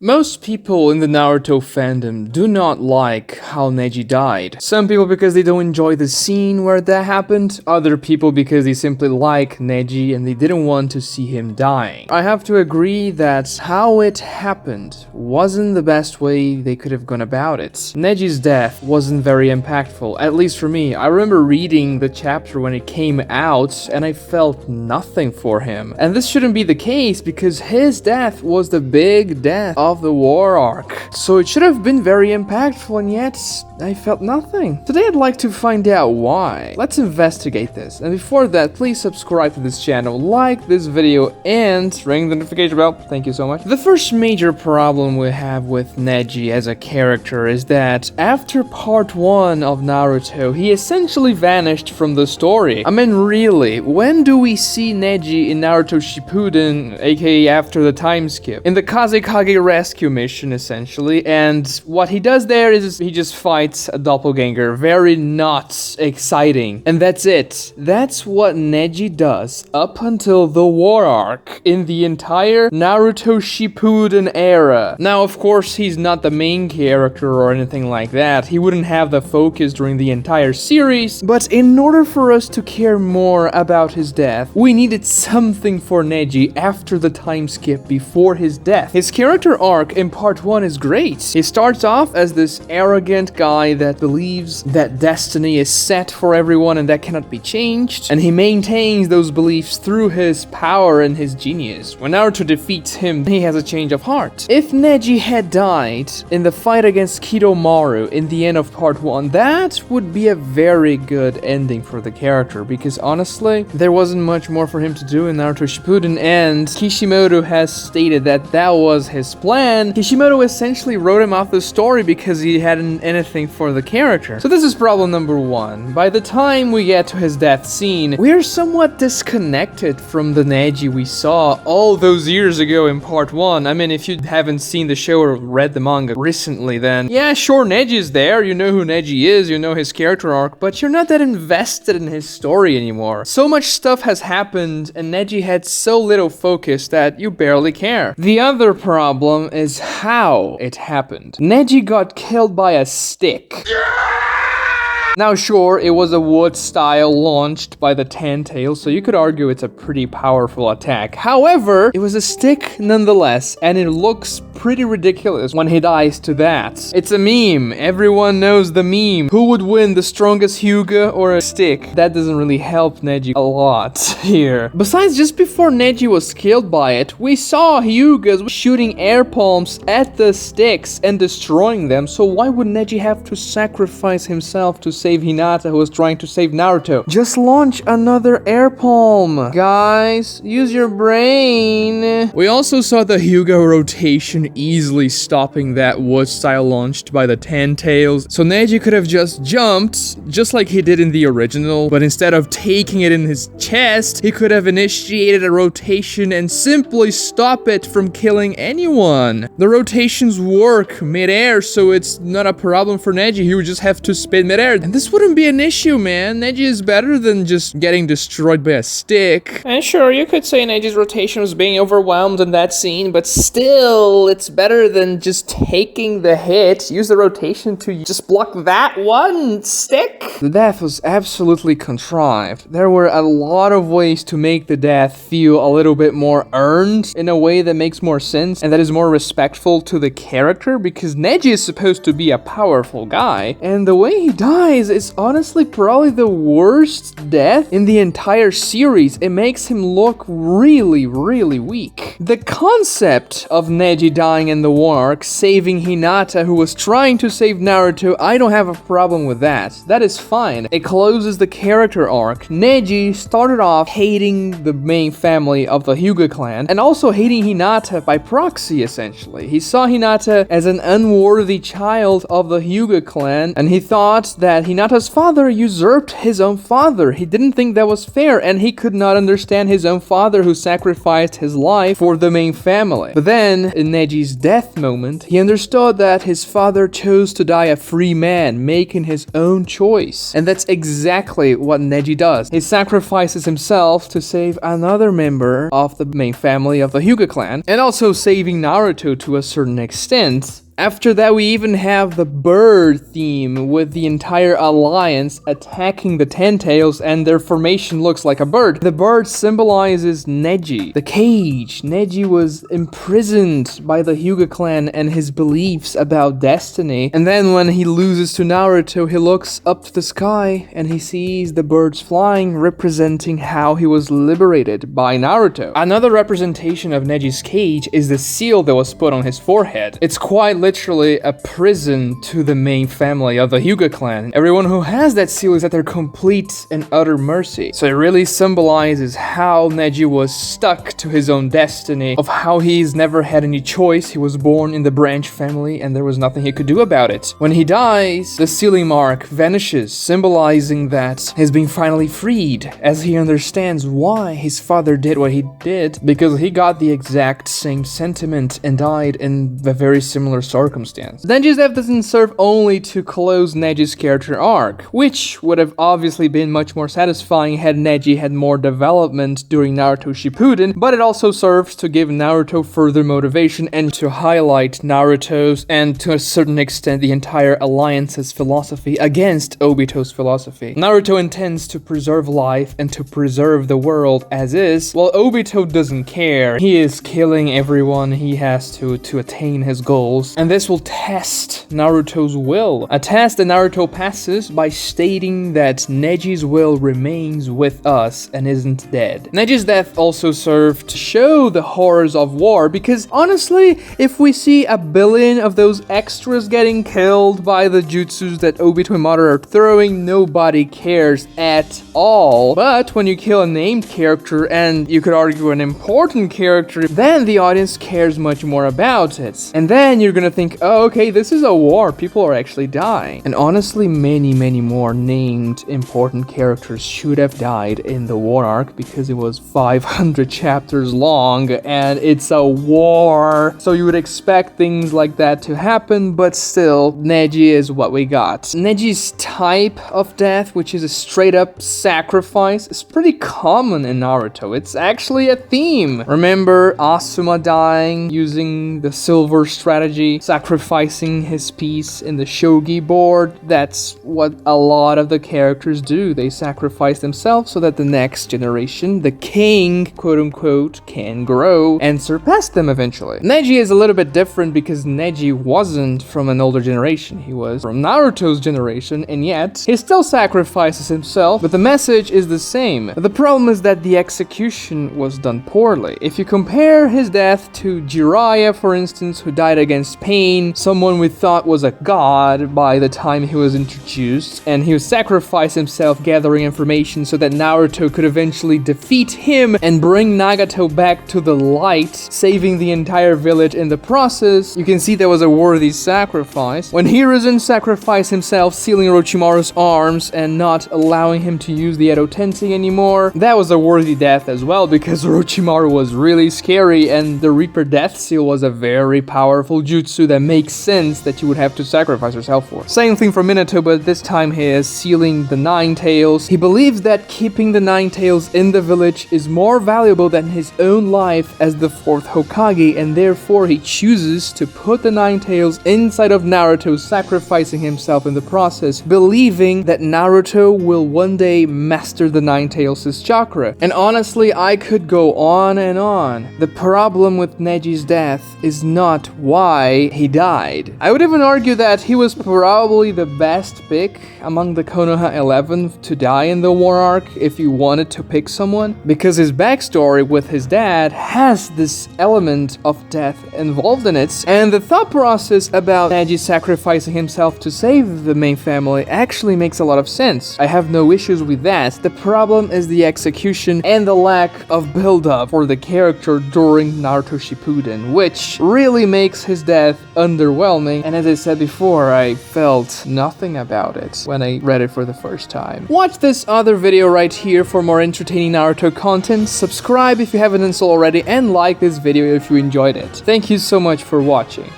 Most people in the Naruto fandom do not like how Neji died. Some people because they don't enjoy the scene where that happened, other people because they simply like Neji and they didn't want to see him dying. I have to agree that how it happened wasn't the best way they could have gone about it. Neji's death wasn't very impactful, at least for me. I remember reading the chapter when it came out and I felt nothing for him. And this shouldn't be the case because his death was the big death of the War Arc. So it should have been very impactful, and yet I felt nothing. Today I'd like to find out why. Let's investigate this. And before that, please subscribe to this channel, like this video, and ring the notification bell. Thank you so much. The first major problem we have with Neji as a character is that after part 1 of Naruto, he essentially vanished from the story. I mean, really, when do we see Neji in Naruto Shippuden, aka after the time skip? In the Kazekage rescue mission, essentially, and what he does there is he just fights a doppelganger. Very not exciting. And that's it. That's what Neji does up until the War Arc in the entire Naruto Shippuden era. Now, of course, he's not the main character or anything like that. He wouldn't have the focus during the entire series, but in order for us to care more about his death, we needed something for Neji after the time skip before his death. His character arc in part 1 is great. He starts off as this arrogant guy that believes that destiny is set for everyone and that cannot be changed, and he maintains those beliefs through his power and his genius. When Naruto defeats him, he has a change of heart. If Neji had died in the fight against Kidomaru in the end of part 1, that would be a very good ending for the character, because honestly, there wasn't much more for him to do in Naruto Shippuden, and Kishimoto has stated that that was his plan. Kishimoto essentially wrote him off the story because he hadn't anything for the character. So this is problem number 1. By the time we get to his death scene, we are somewhat disconnected from the Neji we saw all those years ago in part 1. I mean, if you haven't seen the show or read the manga recently, then yeah, sure, Neji is there, you know who Neji is, you know his character arc, but you're not that invested in his story anymore. So much stuff has happened and Neji had so little focus that you barely care. The other problem is how it happened. Neji got killed by a stick. Now sure, it was a wood style launched by the Ten Tails, so you could argue it's a pretty powerful attack. However, it was a stick nonetheless, and it looks pretty ridiculous when he dies to that. It's a meme. Everyone knows the meme. Who would win, the strongest Hyuga or a stick? That doesn't really help Neji a lot here. Besides, just before Neji was killed by it, we saw Hyugas shooting air palms at the sticks and destroying them, so why would Neji have to sacrifice himself to save Hinata, who was trying to save Naruto? Just launch another air palm. Guys, use your brain. We also saw the Hyuga rotation easily stopping that wood style launched by the Ten Tails. So Neji could have just jumped, just like he did in the original, but instead of taking it in his chest, he could have initiated a rotation and simply stop it from killing anyone. The rotations work mid-air, so it's not a problem for Neji. He would just have to spin mid-air. And this wouldn't be an issue, man. Neji is better than just getting destroyed by a stick. And sure, you could say Neji's rotation was being overwhelmed in that scene, but still, it's better than just taking the hit. Use the rotation to just block that one stick. The death was absolutely contrived. There were a lot of ways to make the death feel a little bit more earned in a way that makes more sense and that is more respectful to the character, because Neji is supposed to be a powerful guy, and the way he dies is honestly probably the worst death in the entire series. It makes him look really, really weak. The concept of Neji dying in the War Arc, saving Hinata, who was trying to save Naruto, I don't have a problem with that. That is fine. It closes the character arc. Neji started off hating the main family of the Hyuga clan, and also hating Hinata by proxy, essentially. He saw Hinata as an unworthy child of the Hyuga clan, and he thought that Hinata's father usurped his own father. He didn't think that was fair, and he could not understand his own father who sacrificed his life for the main family. But then, in Neji Neji's death moment, he understood that his father chose to die a free man, making his own choice. And that's exactly what Neji does. He sacrifices himself to save another member of the main family of the Hyuga clan, and also saving Naruto to a certain extent. After that, we even have the bird theme with the entire alliance attacking the Ten Tails, and their formation looks like a bird. The bird symbolizes Neji, the cage. Neji was imprisoned by the Hyuga clan and his beliefs about destiny. And then when he loses to Naruto, he looks up to the sky and he sees the birds flying, representing how he was liberated by Naruto. Another representation of Neji's cage is the seal that was put on his forehead. It's quite literally a prison to the main family of the Hyuga clan. Everyone who has that seal is at their complete and utter mercy. So it really symbolizes how Neji was stuck to his own destiny, of how he's never had any choice. He was born in the branch family and there was nothing he could do about it. When he dies, the sealing mark vanishes, symbolizing that he's been finally freed, as he understands why his father did what he did, because he got the exact same sentiment and died in a very similar circumstance. Neji's death doesn't serve only to close Neji's character arc, which would have obviously been much more satisfying had Neji had more development during Naruto Shippuden, but it also serves to give Naruto further motivation and to highlight Naruto's, and to a certain extent the entire alliance's philosophy against Obito's philosophy. Naruto intends to preserve life and to preserve the world as is, while Obito doesn't care. He is killing everyone he has to attain his goals, and this will test Naruto's will. A test that Naruto passes by stating that Neji's will remains with us and isn't dead. Neji's death also served to show the horrors of war, because honestly, if we see a billion of those extras getting killed by the jutsus that Obito and Madara are throwing, nobody cares at all. But when you kill a named character, and you could argue an important character, then the audience cares much more about it. And then you're gonna think, oh, okay, this is a war, people are actually dying. And honestly, many more named important characters should have died in the war arc, because it was 500 chapters long and it's a war. So you would expect things like that to happen, but still, Neji is what we got. Neji's type of death, which is a straight up sacrifice, is pretty common in Naruto. It's actually a theme. Remember Asuma dying using the silver strategy, sacrificing his piece in the shogi board? That's what a lot of the characters do. They sacrifice themselves so that the next generation, the king, quote unquote, can grow and surpass them eventually. Neji is a little bit different because Neji wasn't from an older generation. He was from Naruto's generation, and yet he still sacrifices himself, but the message is the same. The problem is that the execution was done poorly. If you compare his death to Jiraiya, for instance, who died against pain, someone we thought was a god by the time he was introduced, and he sacrificed himself gathering information so that Naruto could eventually defeat him and bring Nagato back to the light, saving the entire village in the process, you can see that was a worthy sacrifice. When Hiruzen sacrificed himself, sealing Orochimaru's arms and not allowing him to use the Edo Tensei anymore, that was a worthy death as well, because Orochimaru was really scary and the Reaper Death Seal was a very powerful jutsu that makes sense that you would have to sacrifice yourself for. Same thing for Minato, but this time he is sealing the Nine Tails. He believes that keeping the Nine Tails in the village is more valuable than his own life as the fourth Hokage, and therefore he chooses to put the Nine Tails inside of Naruto, sacrificing himself in the process, believing that Naruto will one day master the Nine Tails' chakra. And honestly, I could go on and on. The problem with Neji's death is not why he died. I would even argue that he was probably the best pick among the Konoha 11 to die in the war arc if you wanted to pick someone, because his backstory with his dad has this element of death involved in it, and the thought process about Neji sacrificing himself to save the main family actually makes a lot of sense. I have no issues with that. The problem is the execution and the lack of build-up for the character during Naruto Shippuden, which really makes his death death underwhelming, and as I said before, I felt nothing about it when I read it for the first time. Watch this other video right here for more entertaining Naruto content, subscribe if you haven't done so already, and like this video if you enjoyed it. Thank you so much for watching.